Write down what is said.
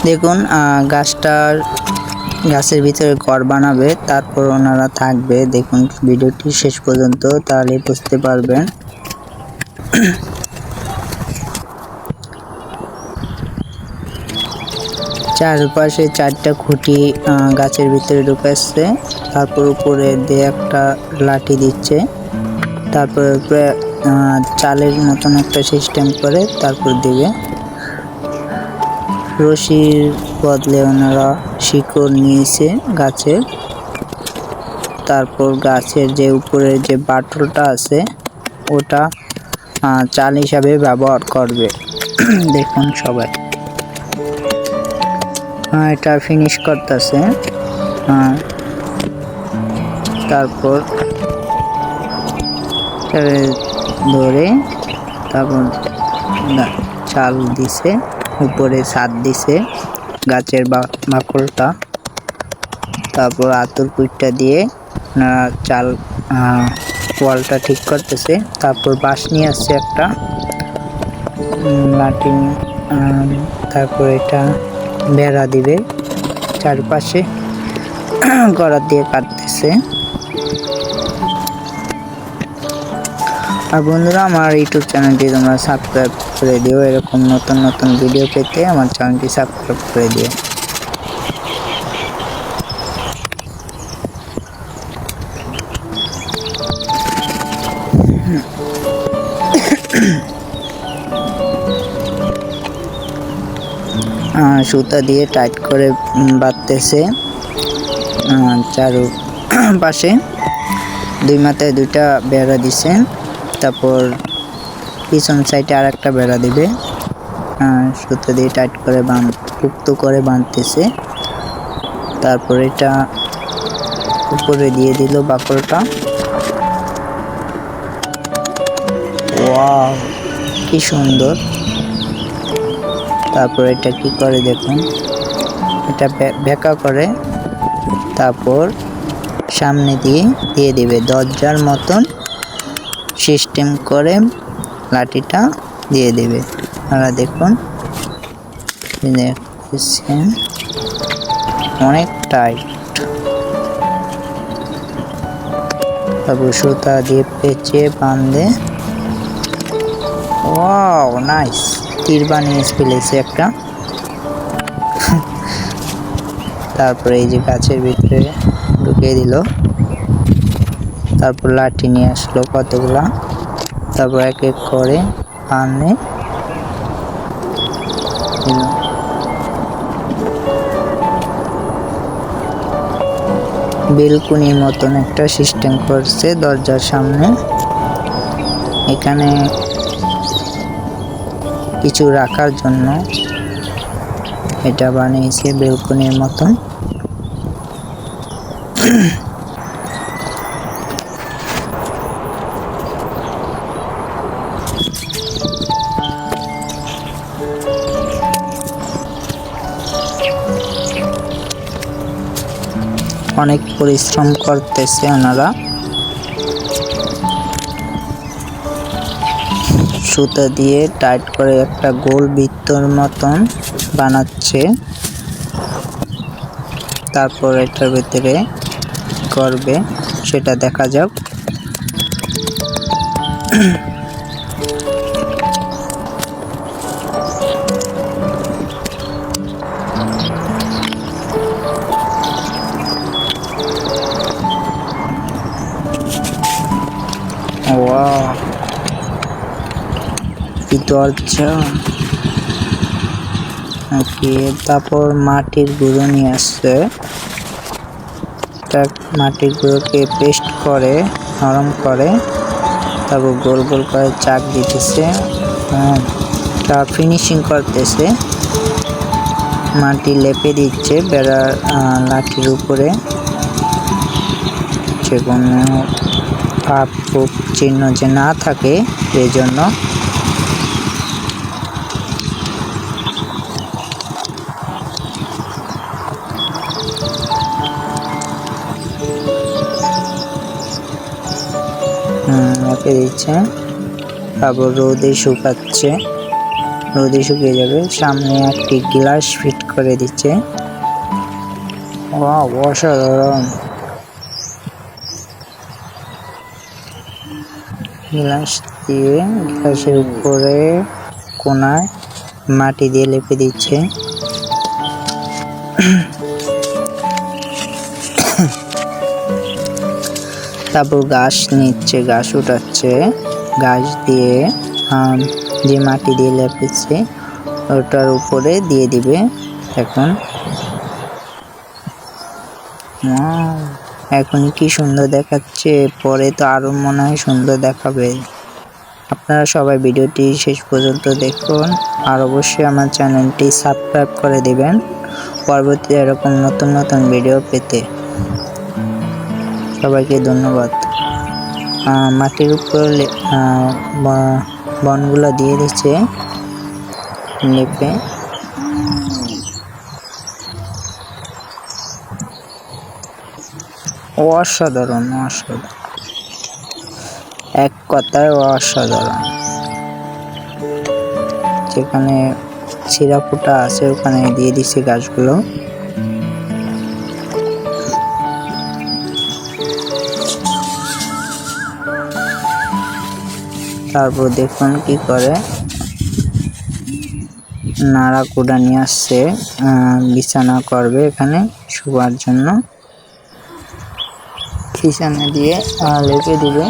দেখুন গাছের ভিতরে ঘর বানাবে, তারপর ওনারা থাকবে। দেখুন ভিডিওটি শেষ পর্যন্ত, তাহলে বুঝতে পারবেন। চারপাশে 4টা খুঁটি গাছের ভিতরে ঢুকাচ্ছে, তারপর উপরে দিয়ে একটা লাঠি দিচ্ছে, তারপর উপরে চালের মতন একটা সিস্টেম করে তারপর দিবে। রশির বদলে ওনারা শিকড় নিয়েছে গাছের, তারপর গাছের যে উপরে যে বাটলটা আছে ওটা চাল হিসাবে ব্যবহার করবে। দেখুন সবাই এটা ফিনিশ করতেছে। তারপর ধরে তারপর চাল দিছে, উপরে ছাদ দিছে গাছের বাকলটা, তারপর আতর কুইটটা দিয়ে চাল ওয়ালটা ঠিক করতেছে। তারপর বাঁশ নিয়ে আসছে একটা লাঠি, তারপর এটা বেড়া দিবে চারপাশে, গড়া দিয়ে কাটতেছে। আর বন্ধুরা, আমার ইউটিউব চ্যানেলটি তোমরা সাবস্ক্রাইব করে দিও, এরকম নতুন নতুন ভিডিও পেতে আমার চ্যানেলটি সাবস্ক্রাইব করে দিও। সুতা দিয়ে টাইট করে বাঁধতেছে চারু পাশে, 2 মাথায় 2টা বেড়া দিছে, তারপর পিছন সাইডে আর একটা বেড়া দিবে। সুতা দিয়ে টাইট করে পুক্ত করে বাঁধতেছে। তারপর এটা উপরে দিয়ে দিল বাকলটা। ওয়াও, কি সুন্দর। তারপর এটা কি করে দেখুন, এটা বেঁকা করে তারপর সামনে দিয়ে দিবে দরজার মতন সিস্টেম করে লাঠিটা দিয়ে দেবে। আপনারা দেখুন, অনেক টাইট। তারপর সুতা দিয়ে পেঁচিয়ে বাঁধে। Wow, nice. তীর বানিয়ে ফেলেছে একটা। তারপরে এই যে গাছের ভিতরে ঢুকিয়ে দিল, তারপর লাঠি নিয়ে আসলো কতগুলা, তারপর এক এক করে বাঁধে। বেলকুনির মতন একটা সিস্টেম করছে দরজার সামনে, এখানে কিছু রাখার জন্য এটা বানিয়েছে বেলকুনির মতন। অনেক পরিশ্রম করতেছে ওনারা। সুতা দিয়ে টাইট করে একটা গোল বৃত্তর মতন বানাচ্ছে, তারপর এটার ভিতরে করবে সেটা দেখা যাক। ওয়াও, কি দরজা। ওকে, তারপর মাটির গুঁড়ো নিয়ে আসছে, মাটির গুঁড়োকে পেস্ট করে নরম করে তারপর গোল গোল করে চাক দিতেছে। তা ফিনিশিং করতেছে, মাটি লেপে দিচ্ছে বেড়ার লাঠির উপরে, যে কোনো পাপ চিহ্ন যে না থাকে এই জন্য। রেখে দিচ্ছে, তারপর রোদে শুকাচ্ছে, রোদে শুকিয়ে যাবে। সামনে একটি গ্লাস ফিট করে দিচ্ছে। ওয়াও, অসাধারণ। গ্লাস দিয়ে গ্লাসের উপরে কোনায় মাটি দিয়ে লেপে দিচ্ছে। তারপর ঘাস নিচ্ছে, ঘাস উঠাচ্ছে, ঘাস দিয়ে যে মাটি দিয়ে লেপেছে ওটার উপরে দিয়ে দিবে। এখন এখন কি সুন্দর দেখাচ্ছে, পরে তো আরো মনে হয় সুন্দর দেখাবে। আপনারা সবাই ভিডিওটি শেষ পর্যন্ত দেখুন আর অবশ্যই আমার চ্যানেলটি সাবস্ক্রাইব করে দিবেন পরবর্তী এরকম নতুন নতুন ভিডিও পেতে। সবাইকে ধন্যবাদ। মাটির উপর বনগুলো দিয়ে দিচ্ছে লেপে। অসাধারণ, অসাধারণ, এক কথায় অসাধারণ। যেখানে ছিঁড়া ফুটা আছে ওখানে দিয়ে দিচ্ছে গাছগুলো। তারপর দেখুন কি করে, নাড়া কুড়া নিয়ে আসছে, বিছানা করবে এখানে শোয়ার জন্য। বিছানা দিয়ে লেপে দিবে।